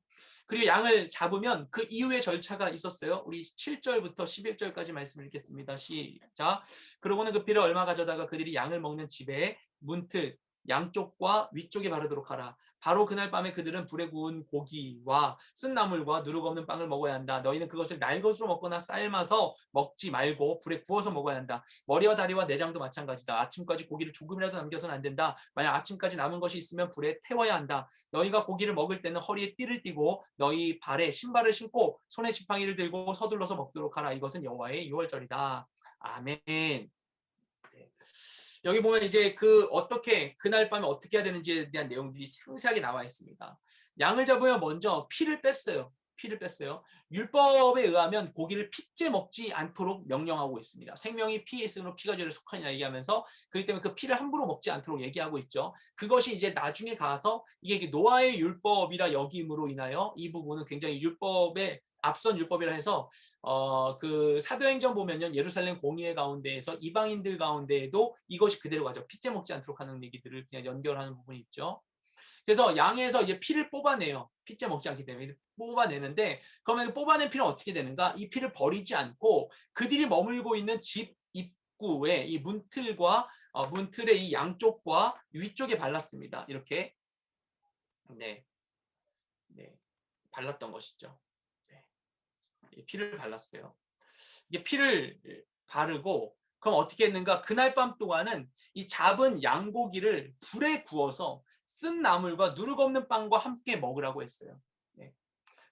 그리고 양을 잡으면 그 이후의 절차가 있었어요. 우리 7절부터 11절까지 말씀을 읽겠습니다. 시작. 그러고는 그 피를 얼마 가져다가 그들이 양을 먹는 집에 문틀 양쪽과 위쪽에 바르도록 하라. 바로 그날 밤에 그들은 불에 구운 고기와 쓴 나물과 누룩 없는 빵을 먹어야 한다. 너희는 그것을 날 것으로 먹거나 삶아서 먹지 말고 불에 구워서 먹어야 한다. 머리와 다리와 내장도 마찬가지다. 아침까지 고기를 조금이라도 남겨서는 안 된다. 만약 아침까지 남은 것이 있으면 불에 태워야 한다. 너희가 고기를 먹을 때는 허리에 띠를 띠고 너희 발에 신발을 신고 손에 지팡이를 들고 서둘러서 먹도록 하라. 이것은 여호와의 유월절이다. 아멘. 네. 여기 보면 이제 그 어떻게 그날 밤에 어떻게 해야 되는지에 대한 내용들이 상세하게 나와 있습니다. 양을 잡으면 먼저 피를 뺐어요. 피를 뺐어요. 율법에 의하면 고기를 핏째 먹지 않도록 명령하고 있습니다. 생명이 피에 있으므로 피가 죄를 속하니라 얘기하면서 그렇기 때문에 그 피를 함부로 먹지 않도록 얘기하고 있죠. 그것이 이제 나중에 가서 이게 노아의 율법이라 여김으로 인하여 이 부분은 굉장히 율법의 앞선 율법이라 해서 그 사도행전 보면요 예루살렘 공의회 가운데에서 이방인들 가운데에도 이것이 그대로 가죠. 핏째 먹지 않도록 하는 얘기들을 그냥 연결하는 부분이 있죠. 그래서 양에서 이제 피를 뽑아내요. 핏째 먹지 않기 때문에 뽑아내는데 그러면 뽑아낸 피는 어떻게 되는가? 이 피를 버리지 않고 그들이 머물고 있는 집 입구에 이 문틀과 문틀의 이 양쪽과 위쪽에 발랐습니다. 이렇게 네, 네 발랐던 것이죠. 피를 발랐어요. 이게 피를 바르고 그럼 어떻게 했는가? 그날 밤 동안은 이 잡은 양고기를 불에 구워서 쓴 나물과 누룩 없는 빵과 함께 먹으라고 했어요. 네.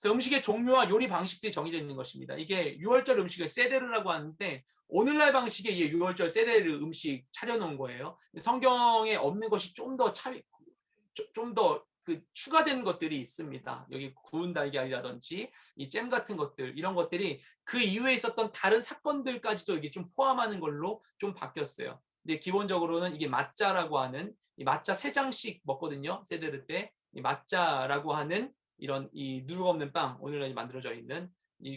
그래서 음식의 종류와 요리 방식들이 정해져 있는 것입니다. 이게 6월절 음식을 세데르라고 하는데 오늘날 방식의 이 6월절 세데르 음식 차려놓은 거예요. 성경에 없는 것이 좀더 그 추가된 것들이 있습니다. 여기 구운 달걀이라든지 이 잼 같은 것들 이런 것들이 그 이후에 있었던 다른 사건들까지도 이게 좀 포함하는 걸로 좀 바뀌었어요. 근데 기본적으로는 이게 맛자라고 하는 이 맛자 3장씩 먹거든요. 세데르 때 이 맛자라고 하는 이런 이 누룩 없는 빵 오늘날 만들어져 있는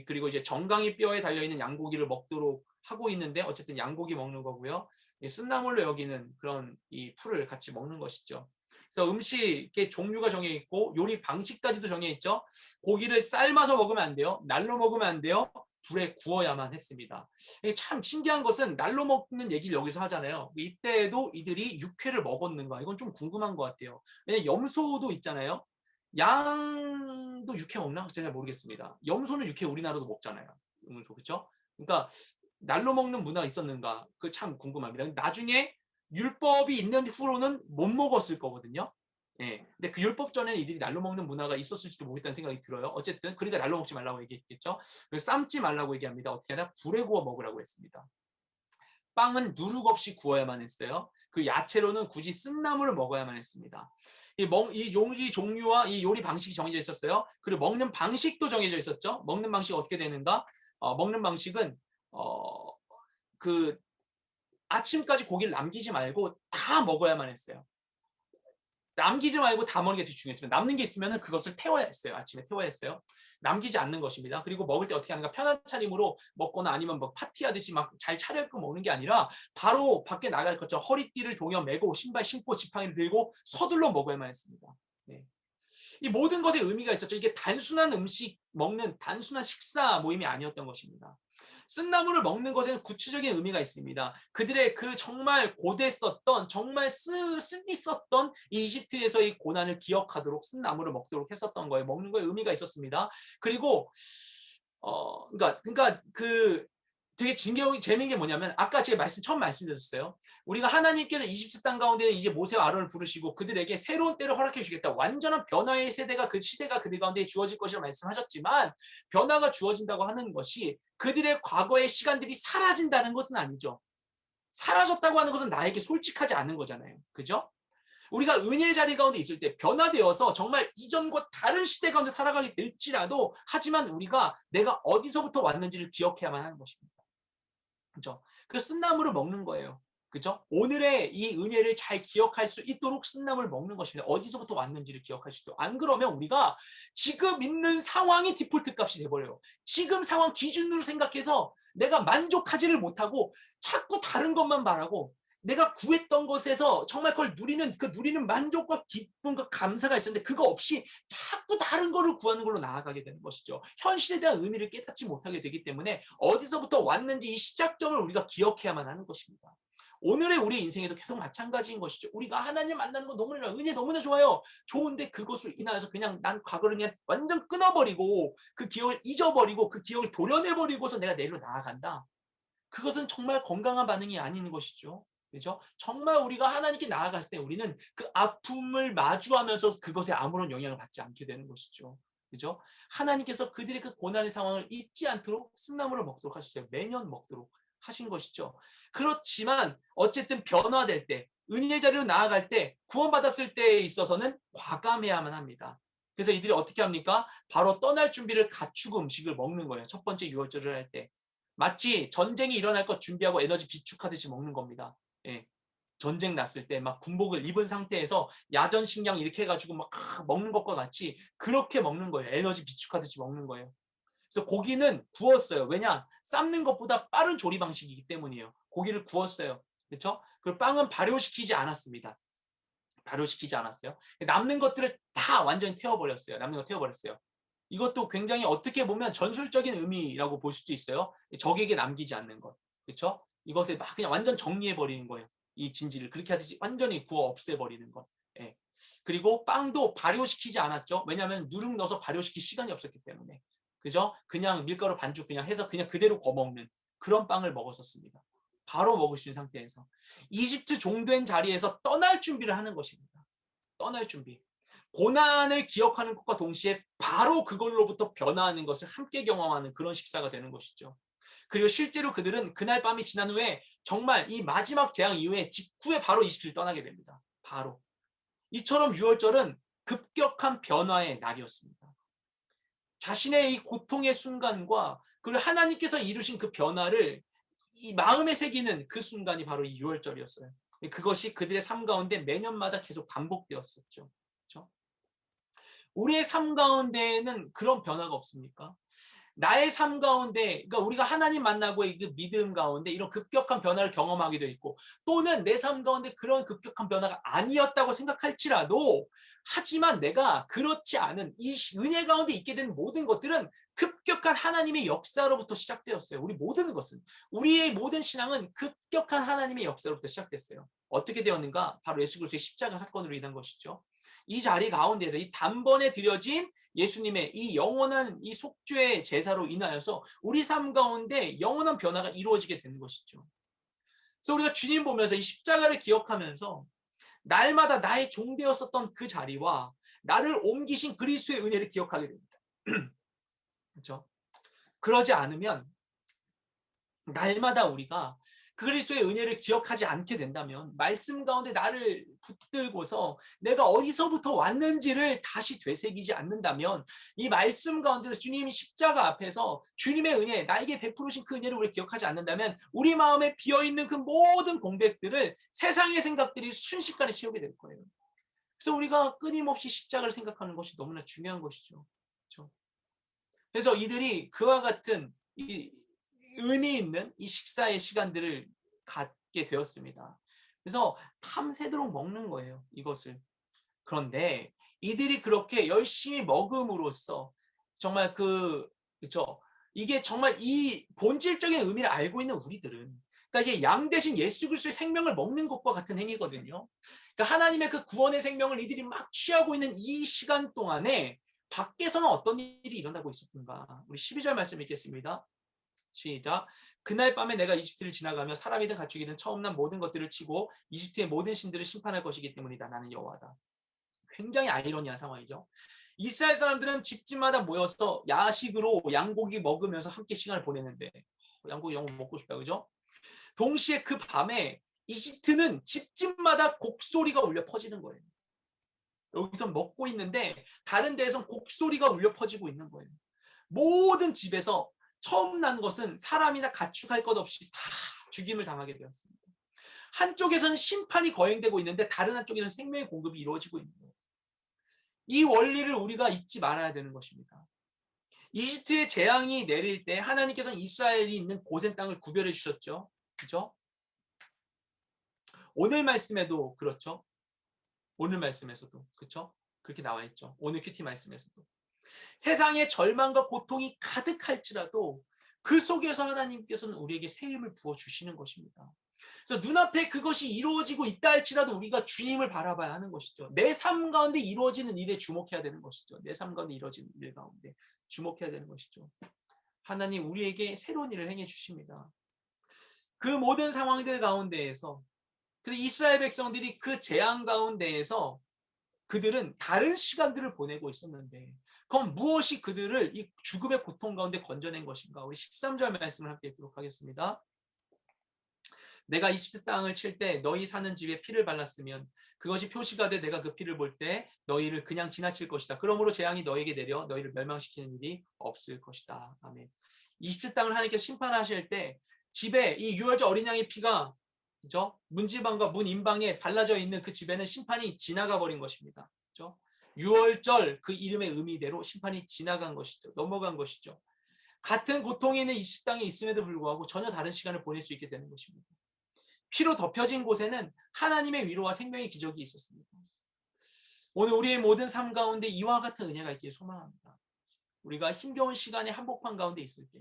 그리고 이제 정강이 뼈에 달려 있는 양고기를 먹도록 하고 있는데 어쨌든 양고기 먹는 거고요. 쓴나물로 여기는 그런 이 풀을 같이 먹는 것이죠. 그래서 음식의 종류가 정해 있고 요리 방식까지도 정해 있죠. 고기를 삶아서 먹으면 안 돼요. 날로 먹으면 안 돼요. 불에 구워야만 했습니다. 이게 참 신기한 것은 날로 먹는 얘기를 여기서 하잖아요. 이때도 이들이 육회를 먹었는가? 이건 좀 궁금한 것 같아요. 왜냐면 염소도 있잖아요. 양도 육회 먹나? 제가 잘 모르겠습니다. 염소는 육회 우리나라도 먹잖아요. 그렇죠? 그러니까 날로 먹는 문화가 있었는가? 그 참 궁금합니다. 나중에 율법이 있는 후로는 못 먹었을 거거든요. 예. 근데 그 율법 전에는 이들이 날로 먹는 문화가 있었을지도 모르겠다는 생각이 들어요. 어쨌든 그러니까 날로 먹지 말라고 얘기했겠죠. 그래서 삶지 말라고 얘기합니다. 어떻게 하냐? 불에 구워 먹으라고 했습니다. 빵은 누룩 없이 구워야만 했어요. 그 야채로는 굳이 쓴 나물을 먹어야만 했습니다. 이 요리 종류와 이 요리 방식이 정해져 있었어요. 그리고 먹는 방식도 정해져 있었죠. 먹는 방식이 어떻게 되는가? 먹는 방식은 그 아침까지 고기를 남기지 말고 다 먹어야만 했어요. 남기지 말고 다 먹는 게 되게 중요했습니다. 남는 게 있으면 그것을 태워야 했어요. 아침에 태워야 했어요. 남기지 않는 것입니다. 그리고 먹을 때 어떻게 하는가? 편한 차림으로 먹거나 아니면 뭐 파티하듯이 막 잘 차려입고 먹는 게 아니라 바로 밖에 나갈 것처럼 허리띠를 동여 매고 신발 신고 지팡이를 들고 서둘러 먹어야만 했습니다. 네. 이 모든 것에 의미가 있었죠. 이게 단순한 음식 먹는 단순한 식사 모임이 아니었던 것입니다. 쓴나물을 먹는 것에는 구체적인 의미가 있습니다. 그들의 그 정말 고됐었던 정말 쓰디썼던 이 이집트에서의 고난을 기억하도록 쓴나물을 먹도록 했었던 거예요. 먹는 거에 의미가 있었습니다. 그리고 그러니까 그 되게 재미있는 게 뭐냐면 아까 제가 처음 말씀드렸어요. 우리가 하나님께서 이집트 땅 가운데 이제 모세와 아론을 부르시고 그들에게 새로운 때를 허락해 주겠다. 완전한 변화의 세대가 그 시대가 그들 가운데 주어질 것이라고 말씀하셨지만 변화가 주어진다고 하는 것이 그들의 과거의 시간들이 사라진다는 것은 아니죠. 사라졌다고 하는 것은 나에게 솔직하지 않은 거잖아요. 그죠? 우리가 은혜의 자리 가운데 있을 때 변화되어서 정말 이전과 다른 시대 가운데 살아가게 될지라도 하지만 우리가 내가 어디서부터 왔는지를 기억해야만 하는 것입니다. 그죠? 그래서 쓴나물을 먹는 거예요. 그죠? 오늘의 이 은혜를 잘 기억할 수 있도록 쓴나물을 먹는 것입니다. 어디서부터 왔는지를 기억할 수 있도록. 안 그러면 우리가 지금 있는 상황이 디폴트 값이 돼버려요. 지금 상황 기준으로 생각해서 내가 만족하지를 못하고 자꾸 다른 것만 말하고 내가 구했던 것에서 정말 그걸 누리는 만족과 기쁨과 감사가 있었는데 그거 없이 자꾸 다른 거를 구하는 걸로 나아가게 되는 것이죠. 현실에 대한 의미를 깨닫지 못하게 되기 때문에 어디서부터 왔는지 이 시작점을 우리가 기억해야만 하는 것입니다. 오늘의 우리 인생에도 계속 마찬가지인 것이죠. 우리가 하나님 만나는 거 너무나 좋아요. 은혜 너무나 좋아요. 좋은데 그것을 인하여서 그냥 난 과거를 그냥 완전 끊어버리고 그 기억을 잊어버리고 그 기억을 도려내버리고서 내가 내일로 나아간다. 그것은 정말 건강한 반응이 아닌 것이죠. 그죠? 정말 우리가 하나님께 나아갔을 때 우리는 그 아픔을 마주하면서 그것에 아무런 영향을 받지 않게 되는 것이죠. 그죠? 하나님께서 그들의 그 고난의 상황을 잊지 않도록 쓴나물을 먹도록 하셨어요. 매년 먹도록 하신 것이죠. 그렇지만 어쨌든 변화될 때, 은혜의 자리로 나아갈 때, 구원받았을 때에 있어서는 과감해야만 합니다. 그래서 이들이 어떻게 합니까? 바로 떠날 준비를 갖추고 음식을 먹는 거예요. 첫 번째 유월절을 할 때. 마치 전쟁이 일어날 것 준비하고 에너지 비축하듯이 먹는 겁니다. 예. 전쟁 났을 때 막 군복을 입은 상태에서 야전식량 이렇게 해가지고 막 먹는 것과 같이 그렇게 먹는 거예요. 에너지 비축하듯이 먹는 거예요. 그래서 고기는 구웠어요. 왜냐? 삶는 것보다 빠른 조리 방식이기 때문이에요. 고기를 구웠어요. 그렇죠? 그리고 빵은 발효시키지 않았습니다. 발효시키지 않았어요. 남는 것들을 다 완전히 태워버렸어요. 남는 거 태워버렸어요. 이것도 굉장히 어떻게 보면 전술적인 의미라고 볼 수도 있어요. 적에게 남기지 않는 것. 그렇죠? 이것을 막 그냥 완전 정리해 버리는 거예요. 이 진지를 그렇게 하듯이 완전히 구워 없애 버리는 것. 예. 그리고 빵도 발효시키지 않았죠. 왜냐하면 누룩 넣어서 발효시킬 시간이 없었기 때문에. 그죠? 그냥 밀가루 반죽 그냥 해서 그냥 그대로 거먹는 그런 빵을 먹었었습니다. 바로 먹을 수 있는 상태에서. 이집트 종된 자리에서 떠날 준비를 하는 것입니다. 떠날 준비. 고난을 기억하는 것과 동시에 바로 그걸로부터 변화하는 것을 함께 경험하는 그런 식사가 되는 것이죠. 그리고 실제로 그들은 그날 밤이 지난 후에 정말 이 마지막 재앙 이후에 직후에 바로 이집트를 떠나게 됩니다. 바로. 이처럼 유월절은 급격한 변화의 날이었습니다. 자신의 이 고통의 순간과 그리고 하나님께서 이루신 그 변화를 이 마음에 새기는 그 순간이 바로 이 유월절이었어요. 그것이 그들의 삶 가운데 매년마다 계속 반복되었었죠. 그렇죠? 우리의 삶 가운데에는 그런 변화가 없습니까? 나의 삶 가운데, 그러니까 우리가 하나님 만나고의 그 믿음 가운데 이런 급격한 변화를 경험하기도 있고, 또는 내 삶 가운데 그런 급격한 변화가 아니었다고 생각할지라도, 하지만 내가 그렇지 않은 이 은혜 가운데 있게 된 모든 것들은 급격한 하나님의 역사로부터 시작되었어요. 우리 모든 것은, 우리의 모든 신앙은 급격한 하나님의 역사로부터 시작됐어요. 어떻게 되었는가? 바로 예수 그리스도의 십자가 사건으로 인한 것이죠. 이 자리 가운데서 이 단번에 드려진 예수님의 이 영원한 이 속죄의 제사로 인하여서 우리 삶 가운데 영원한 변화가 이루어지게 되는 것이죠. 그래서 우리가 주님 보면서 이 십자가를 기억하면서 날마다 나의 종 되었었던 그 자리와 나를 옮기신 그리스도의 은혜를 기억하게 됩니다. 그렇죠? 그러지 않으면 날마다 우리가 그리스도의 은혜를 기억하지 않게 된다면, 말씀 가운데 나를 붙들고서 내가 어디서부터 왔는지를 다시 되새기지 않는다면, 이 말씀 가운데서 주님이 십자가 앞에서 주님의 은혜, 나에게 베푸르신 그 은혜를 우리 기억하지 않는다면 우리 마음에 비어있는 그 모든 공백들을 세상의 생각들이 순식간에 채우게 될 거예요. 그래서 우리가 끊임없이 십자가를 생각하는 것이 너무나 중요한 것이죠. 그렇죠? 그래서 이들이 그와 같은 이 의미 있는 이 식사의 시간들을 갖게 되었습니다. 그래서 밤새도록 먹는 거예요, 이것을. 그런데 이들이 그렇게 열심히 먹음으로써 정말 그쵸? 이게 정말 이 본질적인 의미를 알고 있는 우리들은, 그러니까 이게 양 대신 예수 그리스도의 생명을 먹는 것과 같은 행위거든요. 그러니까 하나님의 그 구원의 생명을 이들이 막 취하고 있는 이 시간 동안에 밖에서는 어떤 일이 일어나고 있었는가? 우리 12절 말씀 읽겠습니다. 시작. 그날 밤에 내가 이집트를 지나가며 사람이든 가축이든 처음 난 모든 것들을 치고 이집트의 모든 신들을 심판할 것이기 때문이다. 나는 여호와다. 굉장히 아이러니한 상황이죠. 이스라엘 사람들은 집집마다 모여서 야식으로 양고기 먹으면서 함께 시간을 보내는데, 양고기 너무 먹고 싶다, 그죠? 동시에 그 밤에 이집트는 집집마다 곡소리가 울려 퍼지는 거예요. 여기서 먹고 있는데 다른 데에선 곡소리가 울려 퍼지고 있는 거예요. 모든 집에서 처음 난 것은 사람이나 가축 할 것 없이 다 죽임을 당하게 되었습니다. 한쪽에서는 심판이 거행되고 있는데 다른 한쪽에서는 생명의 공급이 이루어지고 있는 거예요. 이 원리를 우리가 잊지 말아야 되는 것입니다. 이집트의 재앙이 내릴 때 하나님께서는 이스라엘이 있는 고센 땅을 구별해 주셨죠. 그죠? 오늘 말씀에도 그렇죠. 오늘 말씀에서도 그렇죠. 그렇게 나와 있죠. 오늘 큐티 말씀에서도. 세상에 절망과 고통이 가득할지라도 그 속에서 하나님께서는 우리에게 새 힘을 부어주시는 것입니다. 그래서 눈앞에 그것이 이루어지고 있다 할지라도 우리가 주님을 바라봐야 하는 것이죠. 내 삶 가운데 이루어지는 일에 주목해야 되는 것이죠. 내 삶 가운데 이루어지는 일 가운데 주목해야 되는 것이죠. 하나님 우리에게 새로운 일을 행해 주십니다. 그 모든 상황들 가운데에서, 그래서 이스라엘 백성들이 그 재앙 가운데에서 그들은 다른 시간들을 보내고 있었는데, 그럼 무엇이 그들을 이 죽음의 고통 가운데 건져낸 것인가? 우리 13절 말씀을 함께 읽도록 하겠습니다. 내가 이집트 땅을 칠 때 너희 사는 집에 피를 발랐으면 그것이 표시가 돼 내가 그 피를 볼 때 너희를 그냥 지나칠 것이다. 그러므로 재앙이 너에게 내려 너희를 멸망시키는 일이 없을 것이다. 아멘. 이집트 땅을 하나님께서 심판하실 때 집에 이 유월절 어린 양의 피가, 그죠? 문지방과 문 인방에 발라져 있는 그 집에는 심판이 지나가 버린 것입니다. 그죠? 유월절 그 이름의 의미대로 심판이 지나간 것이죠. 넘어간 것이죠. 같은 고통이 있는 이집트 땅에 있음에도 불구하고 전혀 다른 시간을 보낼 수 있게 되는 것입니다. 피로 덮여진 곳에는 하나님의 위로와 생명의 기적이 있었습니다. 오늘 우리의 모든 삶 가운데 이와 같은 은혜가 있기를 소망합니다. 우리가 힘겨운 시간의 한복판 가운데 있을 때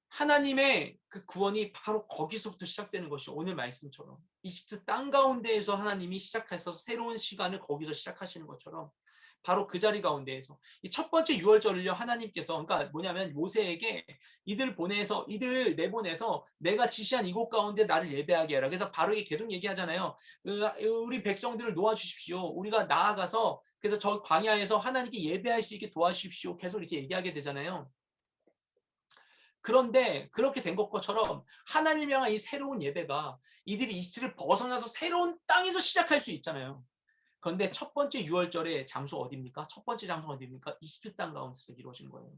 하나님의 그 구원이 바로 거기서부터 시작되는 것이 오늘 말씀처럼 이집트 땅 가운데에서 하나님이 시작해서 새로운 시간을 거기서 시작하시는 것처럼 바로 그 자리 가운데에서 이 첫 번째 유월절을요 하나님께서, 그러니까 뭐냐면 모세에게 이들 내보내서 내가 지시한 이곳 가운데 나를 예배하게 하라. 그래서 바로 이게 계속 얘기하잖아요. 우리 백성들을 놓아주십시오. 우리가 나아가서 그래서 저 광야에서 하나님께 예배할 수 있게 도와주십시오. 계속 이렇게 얘기하게 되잖아요. 그런데 그렇게 된 것처럼 하나님 향한 이 새로운 예배가 이들이 이집트를 벗어나서 새로운 땅에서 시작할 수 있잖아요. 그런데 첫 번째 유월절의 장소 어디입니까? 첫 번째 장소 어디입니까? 이집트 땅 가운데서 이루어진 거예요.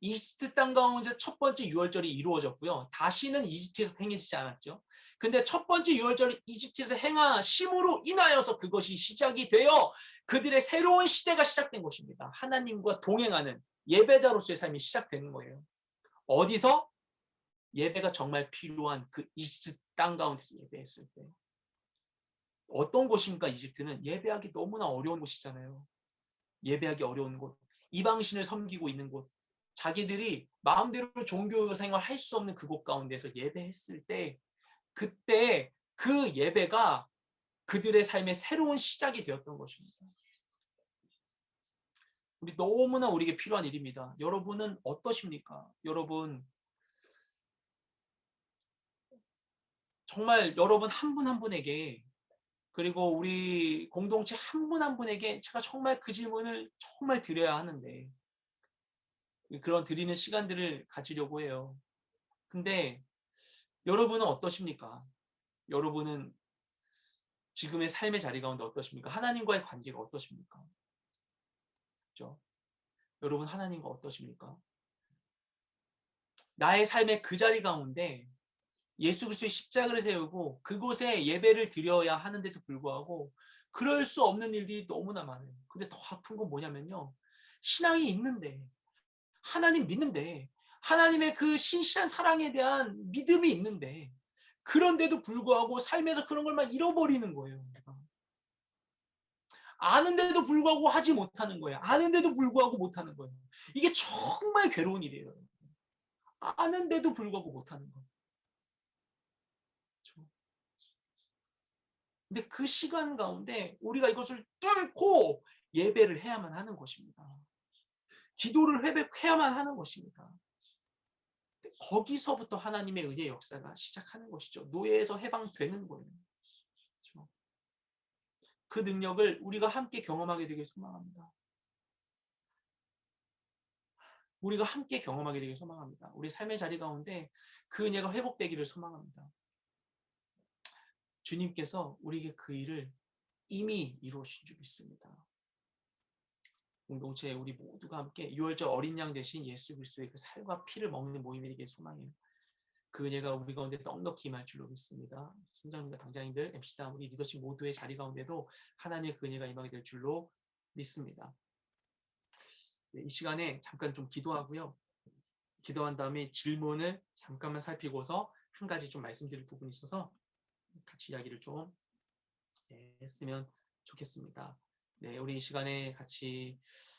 이집트 땅 가운데 첫 번째 유월절이 이루어졌고요. 다시는 이집트에서 행해지지 않았죠. 근데 첫 번째 유월절이 이집트에서 행하심으로 인하여서 그것이 시작이 되어 그들의 새로운 시대가 시작된 것입니다. 하나님과 동행하는 예배자로서의 삶이 시작되는 거예요. 어디서? 예배가 정말 필요한 그 이집트 땅 가운데서 예배했을 때. 어떤 곳입니까? 이집트는 예배하기 너무나 어려운 곳이잖아요. 예배하기 어려운 곳, 이방신을 섬기고 있는 곳, 자기들이 마음대로 종교 생활할 수 없는 그곳 가운데서 예배했을 때, 그때 그 예배가 그들의 삶의 새로운 시작이 되었던 것입니다. 우리 너무나 우리에게 필요한 일입니다. 여러분은 어떠십니까? 여러분 정말 여러분 한 분 한 분에게, 그리고 우리 공동체 한 분 한 분에게 제가 정말 그 질문을 정말 드려야 하는데, 그런 드리는 시간들을 가지려고 해요. 근데 여러분은 어떠십니까? 여러분은 지금의 삶의 자리 가운데 어떠십니까? 하나님과의 관계가 어떠십니까? 그렇죠? 여러분 하나님과 어떠십니까? 나의 삶의 그 자리 가운데 예수 그리스도의 십자가를 세우고 그곳에 예배를 드려야 하는데도 불구하고 그럴 수 없는 일들이 너무나 많아요. 근데 더 아픈 건 뭐냐면요. 신앙이 있는데, 하나님 믿는데, 하나님의 그 신실한 사랑에 대한 믿음이 있는데, 그런데도 불구하고 삶에서 그런 걸만 잃어버리는 거예요. 아는데도 불구하고 하지 못하는 거예요. 아는데도 불구하고 못하는 거예요. 이게 정말 괴로운 일이에요. 아는데도 불구하고 못하는 거. 그렇죠? 근데 그 시간 가운데 우리가 이것을 뚫고 예배를 해야만 하는 것입니다. 기도를 회복해야만 하는 것입니다. 거기서부터 하나님의 은혜의 역사가 시작하는 것이죠. 노예에서 해방되는 거예요. 그렇죠? 그 능력을 우리가 함께 경험하게 되길 소망합니다. 우리가 함께 경험하게 되길 소망합니다. 우리 삶의 자리 가운데 그 은혜가 회복되기를 소망합니다. 주님께서 우리에게 그 일을 이미 이루어주신 줄 믿습니다. 공동체 우리 모두가 함께 유월절 어린 양 대신 예수 그리스도의 그 살과 피를 먹는 모임이 되길 소망해요. 그 은혜가 우리 가운데 넉넉히 임할 줄로 믿습니다. 순장님과 당장님들, MC다 우리 리더십 모두의 자리 가운데도 하나님의 그 은혜가 임하게 될 줄로 믿습니다. 네, 이 시간에 잠깐 좀 기도하고요. 기도한 다음에 질문을 잠깐만 살피고서 한 가지 좀 말씀드릴 부분이 있어서 같이 이야기를 좀 했으면 좋겠습니다. 네, 우리 이 시간에 같이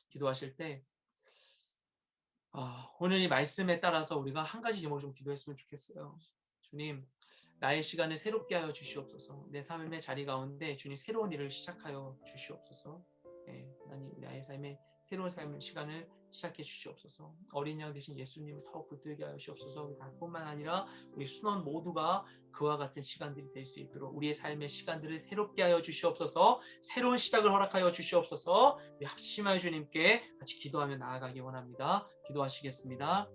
기도하실 때 오늘 이 말씀에 따라서 우리가 한 가지 제목을 좀 기도했으면 좋겠어요. 주님, 나의 시간을 새롭게 하여 주시옵소서. 내 삶의 자리 가운데 주님 새로운 일을 시작하여 주시옵소서. 하나님, 나의 삶의 새로운 삶의 시간을 시작해 주시옵소서. 어린 양 대신 예수님을 더욱 붙들게 하여 주시옵소서. 나뿐만 아니라 우리 순원 모두가 그와 같은 시간들이 될 수 있도록 우리의 삶의 시간들을 새롭게 하여 주시옵소서. 새로운 시작을 허락하여 주시옵소서. 우리 합심하여 주님께 같이 기도하며 나아가기 원합니다. 기도하시겠습니다.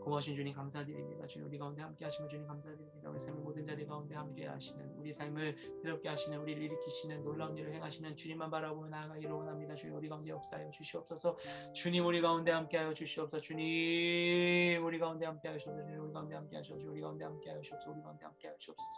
고마우신 주님 감사드립니다. 주님 우리 가운데 함께 하시면 주님 감사드립니다. 우리 삶의 모든 자리 가운데 함께 하시는, 우리 삶을 새롭게 하시는, 우리를 일으키시는 놀라운 일을 행하시는 주님만 바라보며 나아가기를 원합니다. 주님 우리 가운데 역사하여 주시옵소서. 주님 우리 가운데 함께하여 주시옵소서. 주님 우리 가운데 함께하여 주시옵소서. 주님 우리 가운데 함께하여 주시옵소서. 우리 가운데 함께하여 주시옵소서. 우리 가운데 함께하여 주시옵소서.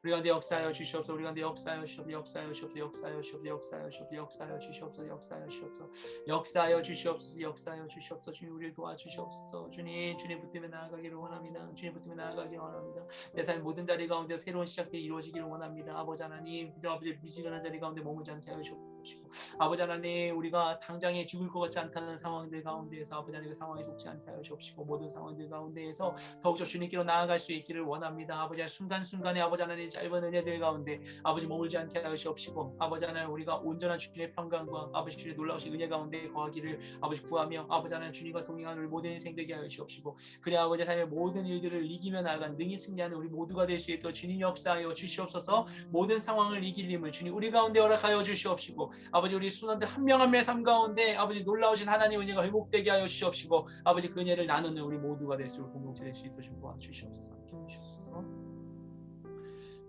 우리 가운데 역사하여 주시옵소서. 우리 가운데 역사하여 주시옵소서. 역사하여 주시옵소서. 역사하여 주시옵소서. 역사하여 주시옵소서. 역사하여 주시옵소서. 역사하여 주시옵소서. 역사하여 주시옵소서. 역사하여 주시옵소서. 주님 우리를 도와주시옵소서. 주님 붙들며 나아가기를 원합니다. 주님 붙들며 나아가기를 원합니다. 내 삶 모든 자리 가운데 새로운 시작들이 이루어지기를 원합니다. 아버지 하나님, 아버지 미지근한 자리 가운데 머물지 않게 하여 주옵시고, 아버지 하나님, 우리가 당장에 죽을 것 같지 않다는 상황들 가운데에서 아버지 하나님 그 상황에 속지 않게 하여 주옵시고, 모든 상황들 가운데에서 더욱더 주님께로 나아갈 수 있기를 원합니다. 아버지 순간순간에 아버지 하나님 짧은 은혜들 가운데 아버지 머물지 않게 하여 주옵시고, 아버지 하나님 우리가 온전한 주님의 평강과 아버지 주님의 놀라우신 은혜 가운데 거하기를 아버지 구하며, 아버지 하나님 주님과 동행하는 우리 모든 인생 되게 하여 주옵시고, 그래 아버지 삶의 모든 일들을 이기며 나아간 능히 승리하는 우리 모두가 될 수 있도록 주님 역사하여 주시옵소서. 모든 상황을 이길 힘을 주님 우리 가운데 허락하여 주시옵시고, 아버지 우리 순원들 한 명 한 명 삶 가운데 아버지 놀라우신 하나님의 은혜가 회복되게 하여 주시옵시고, 아버지 그 은혜를 나누는 우리 모두가 될 수 있도록 공동체 될 수 있도록 좀 도와주시옵소서. 함께 해주시옵소서.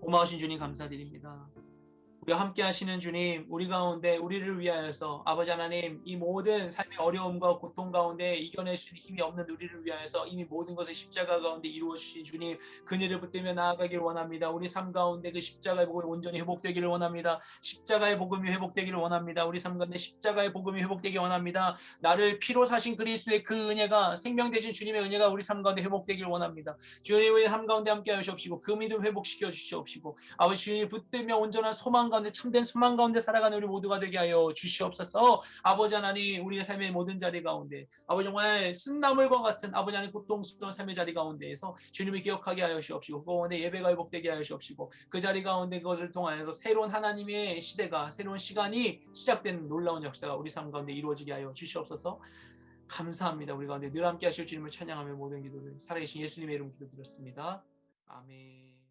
고마우신 주님 감사드립니다. 우리와 함께 하시는 주님, 우리 가운데 우리를 위하여서 아버지 하나님 이 모든 삶의 어려움과 고통 가운데 이겨낼 수 있는 힘이 없는 우리를 위하여서 이미 모든 것을 십자가 가운데 이루어 주신 주님, 그늘을 붙들며 나아가기를 원합니다. 우리 삶 가운데 그 십자가의 복음이 온전히 회복되기를 원합니다. 십자가의 복음이 회복되기를 원합니다. 우리 삶 가운데 십자가의 복음이 회복되기 원합니다. 나를 피로 사신 그리스도의 그 은혜가, 생명 되신 주님의 은혜가 우리 삶 가운데 회복되기를 원합니다. 주님, 우리 삶 가운데 함께 하시옵시고 그 믿음 회복시켜 주시옵시고 아버지 주님이 붙들며 온전한 소망 가운데, 참된 소망 가운데 살아가는 우리 모두가 되게 하여 주시옵소서. 아버지 하나님, 우리의 삶의 모든 자리 가운데 아버지 정말 쓴나물과 같은 아버지 하나님 고통스러운 삶의 자리 가운데에서 주님을 기억하게 하여 주옵시고 그 가운데 예배가 회복되게 하여 주옵시고 그 자리 가운데 그것을 통하여서 새로운 하나님의 시대가, 새로운 시간이 시작되는 놀라운 역사가 우리 삶 가운데 이루어지게 하여 주시옵소서. 감사합니다. 우리 가운데 늘 함께 하실 주님을 찬양하며 모든 기도를 살아계신 예수님의 이름 기도드렸습니다. 아멘.